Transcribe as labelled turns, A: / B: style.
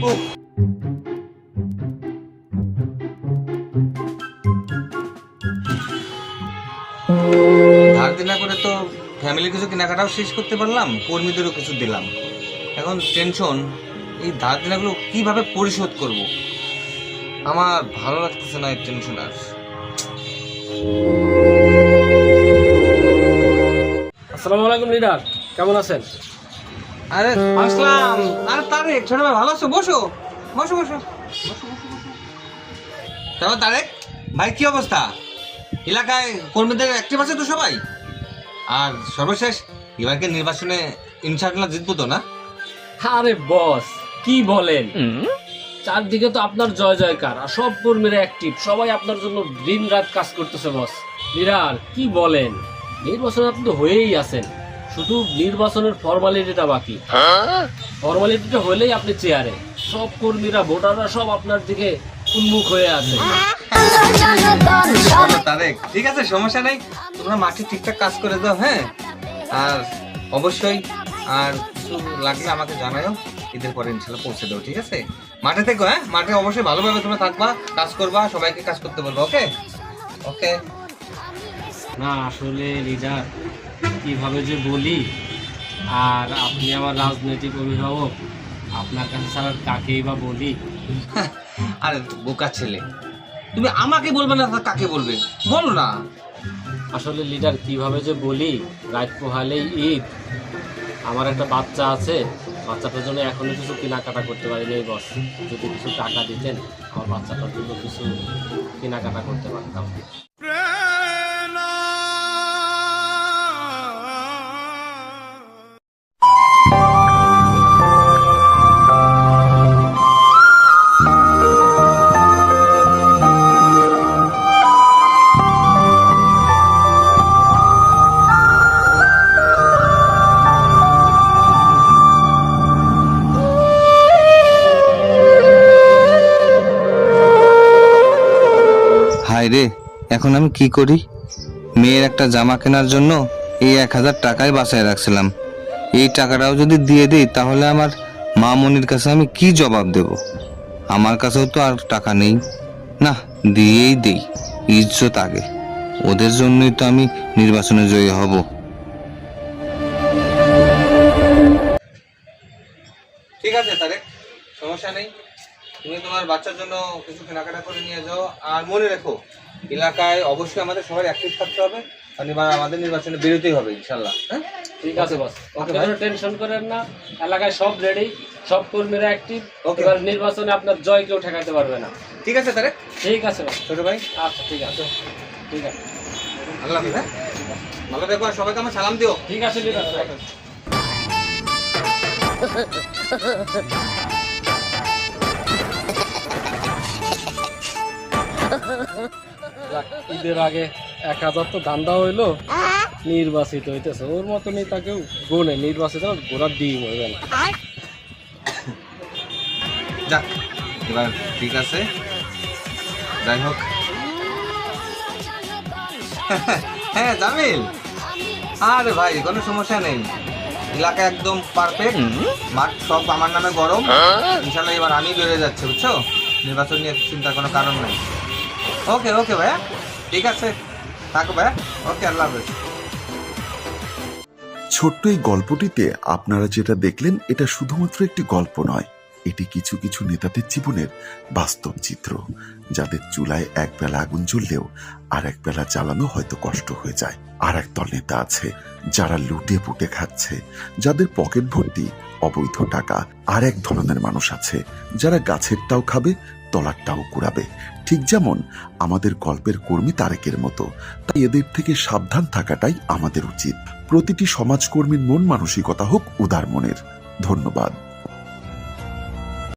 A: ধার দেনা করে তো ফ্যামিলির কিছু কেনাকাটাও শেষ করতে পারলাম, কর্মীদেরও কিছু দিলাম। এখন টেনশন, এই ধার দেনাগুলো কিভাবে পরিশোধ করব। আমার ভালো লাগতেছে না এই টেনশন আর।
B: আসসালামু আলাইকুম লিডার, কেমন আছেন?
A: আরে আসলাম। আরে তারেক, ছোট ভাই ভালো আছো? বসো বসো বসো। তারপর তারেক ভাই, কি অবস্থা? এলাকায় কর্মীদের অ্যাক্টিভ আছে তো সবাই? আর সর্বশেষ এবারকে নির্বাচনে ইনশাআল্লাহ জিতবো তো না?
B: আরে বস, কি বলেন? চারদিকে তো আপনার জয় জয়কার, আর সব কর্মীরা অ্যাক্টিভ, সবাই আপনার জন্য দিন রাত কাজ করতেছে বস। লিডার কি বলেন, নির্বাচনে আপনি তো হয়েই আছেন, শুধু নির্বাচনের ফর্মালিটিটা বাকি। ফর্মালিটিটা হলেই আপনি চেয়ারে, সব কর্মীরা ভোটাররা সব আপনার দিকে উন্মুখ হয়ে আছে।
A: তারেক ঠিক আছে, সমস্যা নাই, তোমরা মাঠে ঠিকঠাক কাজ করে দাও। হ্যাঁ, আর অবশ্যই আর কিছু লাগলে আমাকে জানাও, ঈদের পরে ইনশাল্লাহ পৌঁছে দেবো। ঠিক আছে, মাঠে থেকো। হ্যাঁ, মাঠে অবশ্যই ভালোভাবে তোমরা থাকবা, কাজ করবা, সবাইকে কাজ করতে বলবো। ওকে ওকে।
B: না আসলে লিডার কিভাবে যে বলি, আর আপনি আমার রাজনৈতিক অভিভাবক, আপনার কাছে ছাড়া কাকেই বা বলি।
A: আরে বোকা ছেলে, তুমি আমাকে বলবে না কাকে বলবে, বলো না।
B: আসলে লিডার কিভাবে যে বলি, রাত পোহালেই ঈদ, আমার একটা বাচ্চা আছে, বাচ্চাটার জন্য এখনো কিছু কেনাকাটা করতে পারিনি বস। যদি কিছু টাকা দিতেন, আমার বাচ্চাটার জন্য কিছু কেনাকাটা করতে পারতাম।
A: হায় রে, এখন আমি কি করি? মেয়ের একটা জামা কেনার জন্য এই 1000 টাকাই বাঁচায় রাখছিলাম। এই টাকাটাও যদি দিয়ে দিই, তাহলে আমার মা মনির কাছে আমি কি জবাব দেব? আমার কাছেও তো আর টাকা নেই। না, দিয়েই দেই, ইজ্জত আগে। ওদের জন্যই তো আমি নির্বাচনে জয়ী হব। ঠিক আছে তারেক, সমস্যা নেই, তুমি তোমার বাচ্চার জন্য কিছু কেনাকাটা করে নিয়ে যাও। আর মনে রেখো, এলাকায় অবশ্যই আমাদের সবাই অ্যাক্টিভ থাকতে হবে, আর এবার আমাদের নির্বাচনে বেরোতেই হবে ইনশাল্লাহ। হ্যাঁ
B: ঠিক আছে বস,
A: ওকে
B: আপনি
A: ভাই।
B: কোনো টেনশন করেন না, এলাকায় সব রেডি, সব কর্মীরা অ্যাক্টিভ।
A: ওকে।
B: এবার নির্বাচনে আপনার জয় কেউ ঠেকাতে পারবে না।
A: ঠিক আছে তারেক,
B: ঠিক আছে বস।
A: ছোট ভাই।
B: আচ্ছা ঠিক আছে, ঠিক আছে,
A: আল্লাহ হাফেজ। হ্যাঁ, ভালো থেকো, আর সবাইকে আমার সালাম দিও।
B: ঠিক আছে লিডার। ঈদের আগে 1000 তো ধান্দা হইলো, নির্বাচিত হইতেছে। ওর মতো নেতাকেও গোনে নির্বাচিত ঘোড়ার ডিম হইবে না।
A: যাক, এবার ঠিক আছে, যাই হোক। হ্যাঁ জামিল, আরে ভাই কোনো সমস্যা নেই, এলাকা একদম পারফেক্ট, মাঠ সব আমার নামে গরম। ইনশাল্লাহ এবার আমি বেরোয় যাচ্ছে, বুঝছো? নির্বাচন নিয়ে চিন্তার কোনো কারণ নাই। ওকে ওকে ভাইয়া, ঠিক আছে, থাকো ভাইয়া। ওকে, আল্লাহ হাফেজ।
C: ছোট্ট এই গল্পটিতে আপনারা যেটা দেখলেন, এটা শুধুমাত্র একটি গল্প নয়, এটি কিছু কিছু নেতাদের জীবনের বাস্তব চিত্র, যাদের চুলায় একবেলা আগুন জ্বললেও আর এক বেলা জ্বালানো হয়তো কষ্ট হয়ে যায়। আর একদল নেতা আছে যারা লুটে পুটে খাচ্ছে, যাদের পকেট ভর্তি অবৈধ টাকা। আর এক ধরনের মানুষ আছে যারা গাছেরটাও খাবে, তলারটাও কুড়াবে, ঠিক যেমন আমাদের গল্পের কর্মী তারেকের মতো। তাই এদের থেকে সাবধান থাকাটাই আমাদের উচিত। প্রতিটি সমাজকর্মীর মন মানসিকতা হোক উদার মনের। ধন্যবাদ।